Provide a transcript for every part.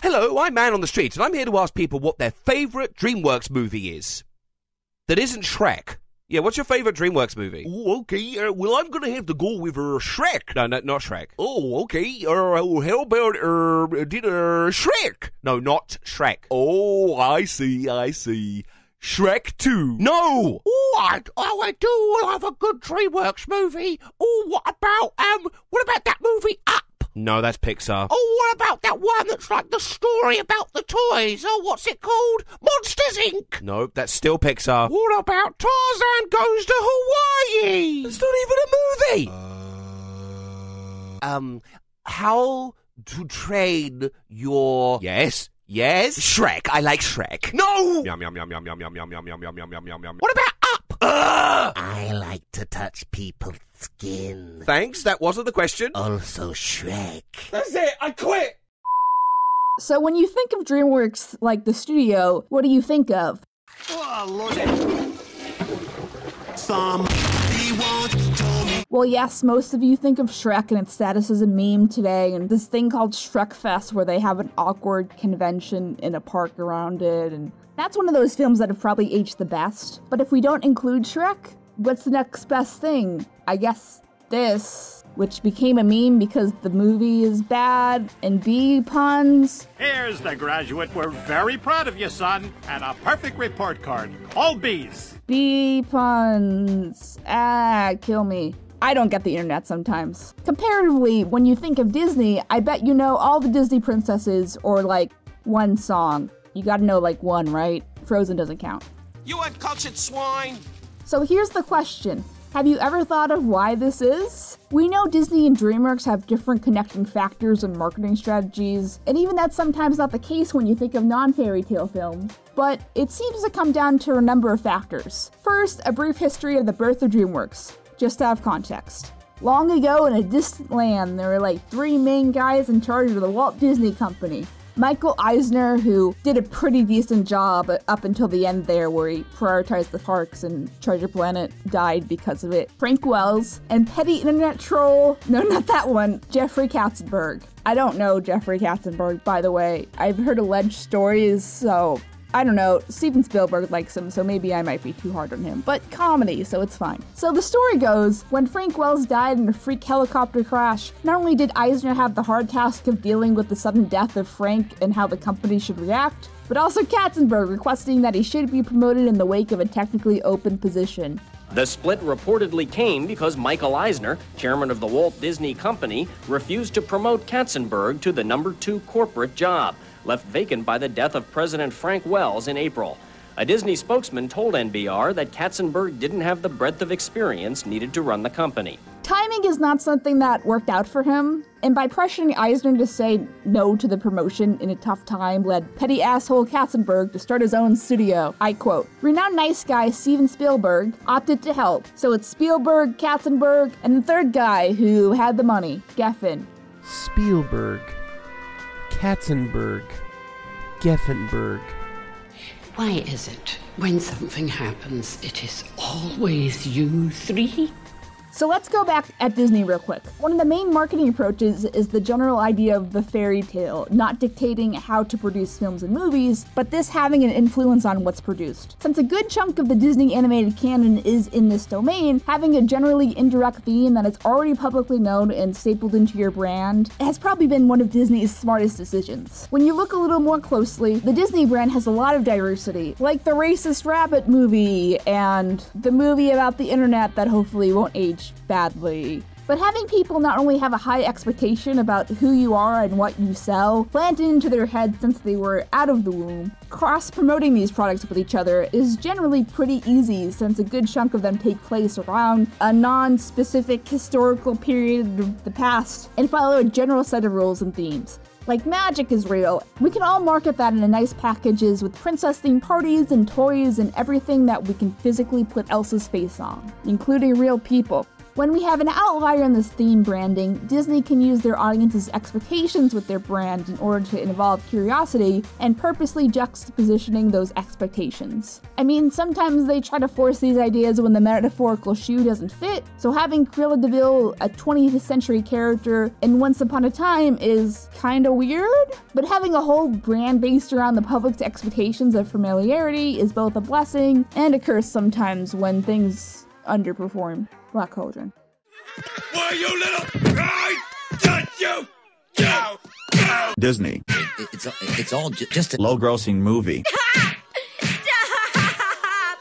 Hello, I'm Man on the Street, and I'm here to ask people what their favourite DreamWorks movie is. That isn't Shrek. Yeah, what's your favourite DreamWorks movie? Oh, okay. Well, I'm gonna have to go with Shrek. No, not Shrek. Oh, okay. How about Shrek? No, not Shrek. Oh, I see. Shrek 2. No! What? Oh, I do love a good DreamWorks movie. Oh, what about that movie Up? No, that's Pixar. Oh, what about that one that's like the story about the toys? Oh, what's it called? Monsters, Inc. No, that's still Pixar. What about Tarzan Goes to Hawaii? It's not even a movie! How to Train Your... Yes? Shrek. I like Shrek. No! Yum, yum, yum, yum, yum, yum, yum, yum, yum, yum, yum, yum, yum, yum. What about Up? I like to touch people's skin. Thanks, that wasn't the question. Also Shrek. That's it, I quit! So when you think of DreamWorks, like the studio, what do you think of? Oh, Lord. Well, yes, most of you think of Shrek and its status as a meme today, and this thing called Shrekfest where they have an awkward convention in a park around it, and that's one of those films that have probably aged the best. But if we don't include Shrek, what's the next best thing? I guess this, which became a meme because the movie is bad, and bee puns. Here's the graduate. We're very proud of you, son. And a perfect report card. All B's. Bee puns. Kill me. I don't get the internet sometimes. Comparatively, when you think of Disney, I bet you know all the Disney princesses or like one song. You gotta know like one, right? Frozen doesn't count. You uncultured swine! So here's the question. Have you ever thought of why this is? We know Disney and DreamWorks have different connecting factors and marketing strategies, and even that's sometimes not the case when you think of non-fairy tale films. But it seems to come down to a number of factors. First, a brief history of the birth of DreamWorks, just to have context. Long ago in a distant land, there were like 3 main guys in charge of the Walt Disney Company. Michael Eisner, who did a pretty decent job up until the end there where he prioritized the parks and Treasure Planet died because of it. Frank Wells, and petty internet troll, no, not that one, Jeffrey Katzenberg. I don't know Jeffrey Katzenberg, by the way. I've heard alleged stories, so I don't know. Steven Spielberg likes him, so maybe I might be too hard on him. But comedy, so it's fine. So the story goes, when Frank Wells died in a freak helicopter crash, not only did Eisner have the hard task of dealing with the sudden death of Frank and how the company should react, but also Katzenberg requesting that he should be promoted in the wake of a technically open position. The split reportedly came because Michael Eisner, chairman of the Walt Disney Company, refused to promote Katzenberg to the #2 corporate job, left vacant by the death of President Frank Wells in April. A Disney spokesman told NPR that Katzenberg didn't have the breadth of experience needed to run the company. Timing is not something that worked out for him, and by pressuring Eisner to say no to the promotion in a tough time led petty asshole Katzenberg to start his own studio. I quote, "Renowned nice guy Steven Spielberg opted to help, so it's Spielberg, Katzenberg, and the third guy who had the money, Geffen." Spielberg, Katzenberg, Geffenberg. Why is it when something happens, it is always you three? So let's go back at Disney real quick. One of the main marketing approaches is the general idea of the fairy tale, not dictating how to produce films and movies, but this having an influence on what's produced. Since a good chunk of the Disney animated canon is in this domain, having a generally indirect theme that is already publicly known and stapled into your brand has probably been one of Disney's smartest decisions. When you look a little more closely, the Disney brand has a lot of diversity, like the racist rabbit movie and the movie about the internet that hopefully won't age badly. But having people not only have a high expectation about who you are and what you sell, planted into their heads since they were out of the womb, cross-promoting these products with each other is generally pretty easy since a good chunk of them take place around a non-specific historical period of the past and follow a general set of rules and themes. Like magic is real. We can all market that in nice packages with princess-themed parties and toys and everything that we can physically put Elsa's face on, including real people. When we have an outlier in this theme branding, Disney can use their audience's expectations with their brand in order to involve curiosity and purposely juxtapositioning those expectations. I mean, sometimes they try to force these ideas when the metaphorical shoe doesn't fit, so having Cruella de Vil, a 20th century character in Once Upon a Time, is kinda weird, but having a whole brand based around the public's expectations of familiarity is both a blessing and a curse sometimes when things underperform. Black Cauldron. Why, you little... I got you! Disney. It's all just a low-grossing movie. Stop!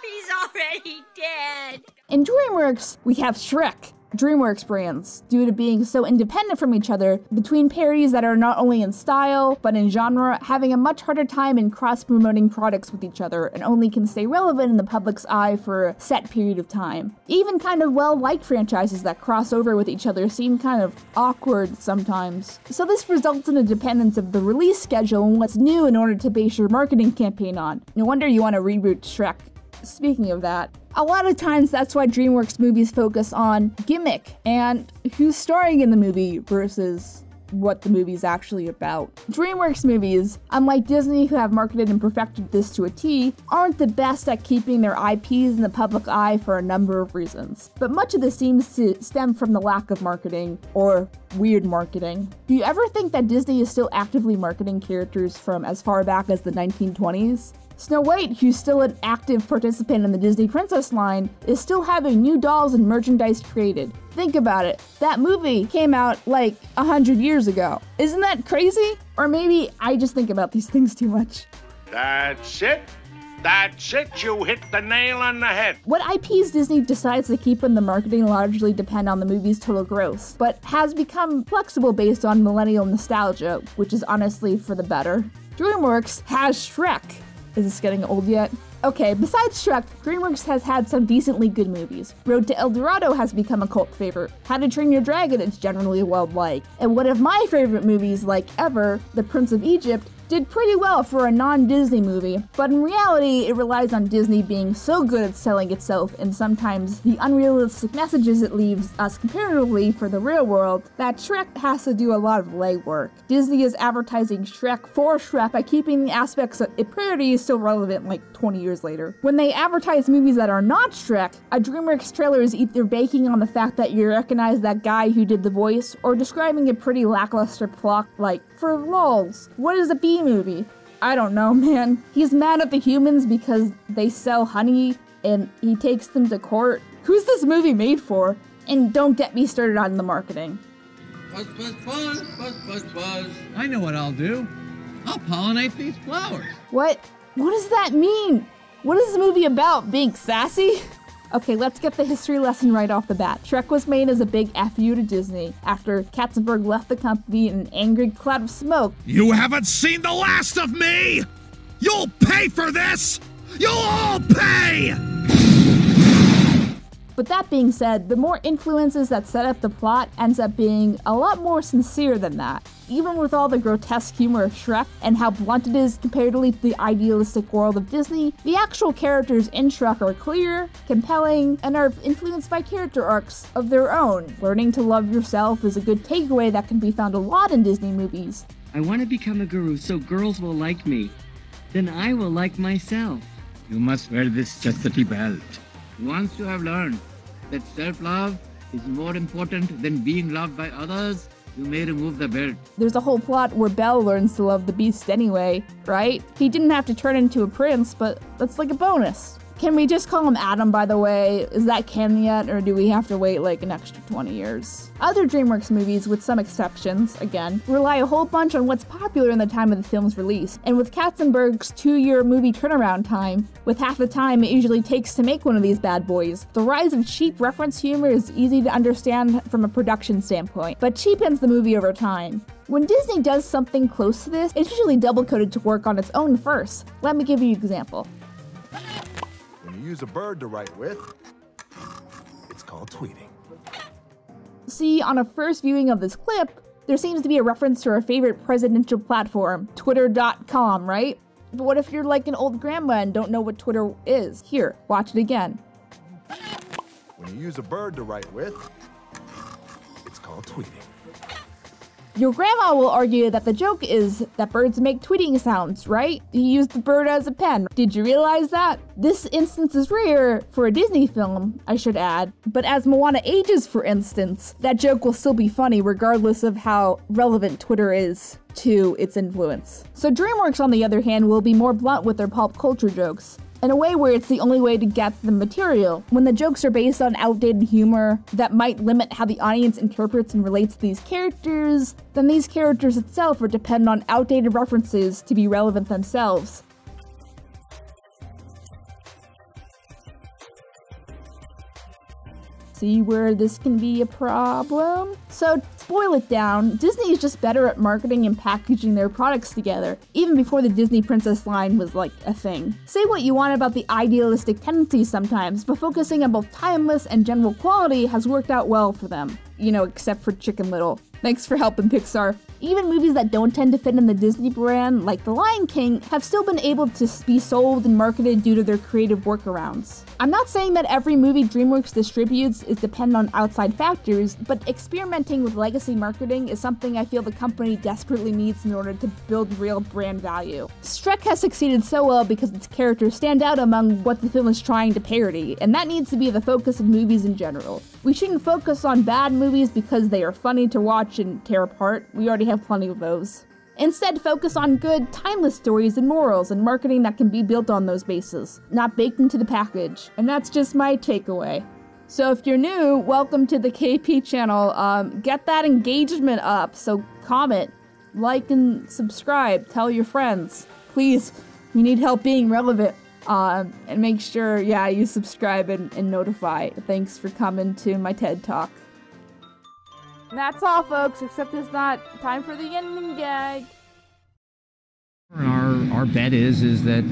He's already dead. In DreamWorks, we have Shrek. DreamWorks brands, due to being so independent from each other, between parodies that are not only in style, but in genre, having a much harder time in cross-promoting products with each other, and only can stay relevant in the public's eye for a set period of time. Even kind of well-liked franchises that cross over with each other seem kind of awkward sometimes. So this results in a dependence of the release schedule and what's new in order to base your marketing campaign on. No wonder you want to reboot Shrek. Speaking of that, a lot of times that's why DreamWorks movies focus on gimmick and who's starring in the movie versus what the movie's actually about. DreamWorks movies, unlike Disney who have marketed and perfected this to a T, aren't the best at keeping their IPs in the public eye for a number of reasons. But much of this seems to stem from the lack of marketing, or weird marketing. Do you ever think that Disney is still actively marketing characters from as far back as the 1920s? Snow White, who's still an active participant in the Disney Princess line, is still having new dolls and merchandise created. Think about it. That movie came out like 100 years ago. Isn't that crazy? Or maybe I just think about these things too much. That's it. That's it. You hit the nail on the head. What IPs Disney decides to keep in the marketing largely depend on the movie's total gross, but has become flexible based on millennial nostalgia, which is honestly for the better. DreamWorks has Shrek. Is this getting old yet? Okay, besides Shrek, DreamWorks has had some decently good movies. Road to El Dorado has become a cult favorite. How to Train Your Dragon is generally well-liked. And one of my favorite movies, like ever, The Prince of Egypt, did pretty well for a non-Disney movie, but in reality, it relies on Disney being so good at selling itself and sometimes the unrealistic messages it leaves us comparatively for the real world that Shrek has to do a lot of legwork. Disney is advertising Shrek for Shrek by keeping the aspects of it parody still relevant like 20 years later. When they advertise movies that are not Shrek, a DreamWorks trailer is either banking on the fact that you recognize that guy who did the voice or describing a pretty lackluster plot like, for lulz, what is a bee movie? I don't know, man. He's mad at the humans because they sell honey and he takes them to court. Who's this movie made for? And don't get me started on the marketing. Buzz, buzz, buzz, buzz, buzz, buzz. I know what I'll do. I'll pollinate these flowers. What does that mean? What is this movie about? Being sassy? Okay, let's get the history lesson right off the bat. Shrek was made as a big FU to Disney after Katzenberg left the company in an angry cloud of smoke. You haven't seen the last of me! You'll pay for this! You'll all pay! But that being said, the more influences that set up the plot ends up being a lot more sincere than that. Even with all the grotesque humor of Shrek and how blunt it is comparatively to the idealistic world of Disney, the actual characters in Shrek are clear, compelling, and are influenced by character arcs of their own. Learning to love yourself is a good takeaway that can be found a lot in Disney movies. I want to become a guru so girls will like me. Then I will like myself. You must wear this chastity belt. Once you have learned that self-love is more important than being loved by others, you may remove the belt. There's a whole plot where Belle learns to love the beast anyway, right? He didn't have to turn into a prince, but that's like a bonus. Can we just call him Adam, by the way? Is that canon yet, or do we have to wait like an extra 20 years? Other DreamWorks movies, with some exceptions, again, rely a whole bunch on what's popular in the time of the film's release. And with Katzenberg's 2-year movie turnaround time, with half the time it usually takes to make one of these bad boys, the rise of cheap reference humor is easy to understand from a production standpoint, but cheapens the movie over time. When Disney does something close to this, it's usually double-coded to work on its own first. Let me give you an example. When you use a bird to write with, it's called tweeting. See, on a first viewing of this clip, there seems to be a reference to our favorite presidential platform, Twitter.com, right? But what if you're like an old grandma and don't know what Twitter is? Here, watch it again. When you use a bird to write with, it's called tweeting. Your grandma will argue that the joke is that birds make tweeting sounds, right? You use the bird as a pen. Did you realize that? This instance is rare for a Disney film, I should add, but as Moana ages, for instance, that joke will still be funny regardless of how relevant Twitter is to its influence. So DreamWorks, on the other hand, will be more blunt with their pop culture jokes, in a way where it's the only way to get the material. When the jokes are based on outdated humor that might limit how the audience interprets and relates to these characters, then these characters itself are dependent on outdated references to be relevant themselves. See where this can be a problem? So, to boil it down, Disney is just better at marketing and packaging their products together, even before the Disney Princess line was like a thing. Say what you want about the idealistic tendencies sometimes, but focusing on both timeless and general quality has worked out well for them. You know, except for Chicken Little. Thanks for helping, Pixar. Even movies that don't tend to fit in the Disney brand, like The Lion King, have still been able to be sold and marketed due to their creative workarounds. I'm not saying that every movie DreamWorks distributes is dependent on outside factors, but experimenting with legacy marketing is something I feel the company desperately needs in order to build real brand value. Shrek has succeeded so well because its characters stand out among what the film is trying to parody, and that needs to be the focus of movies in general. We shouldn't focus on bad movies because they are funny to watch and tear apart. We already have plenty of those. Instead, focus on good, timeless stories and morals and marketing that can be built on those bases, not baked into the package. And that's just my takeaway. So if you're new, welcome to the KP channel. Get that engagement up, so comment, like, and subscribe. Tell your friends. Please, we need help being relevant. And make sure, you subscribe and notify. Thanks for coming to my TED Talk. And that's all, folks, except it's not time for the ending gag. Our bet is that,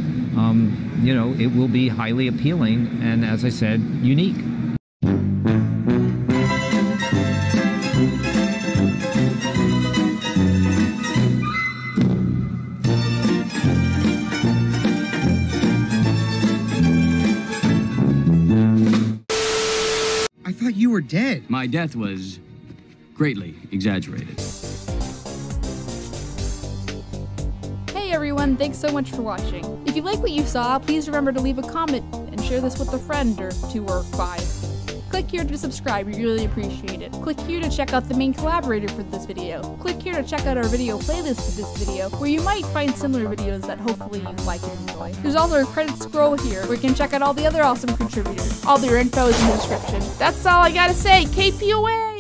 you know, it will be highly appealing and, as I said, unique. I thought you were dead. My death was greatly exaggerated. Hey everyone, thanks so much for watching. If you like what you saw, please remember to leave a comment and share this with a friend or 2 or 5. Click here to subscribe, we really appreciate it. Click here to check out the main collaborator for this video. Click here to check out our video playlist for this video, where you might find similar videos that hopefully you like and enjoy. There's also a credits scroll here, where you can check out all the other awesome contributors. All their info is in the description. That's all I gotta say, KP away!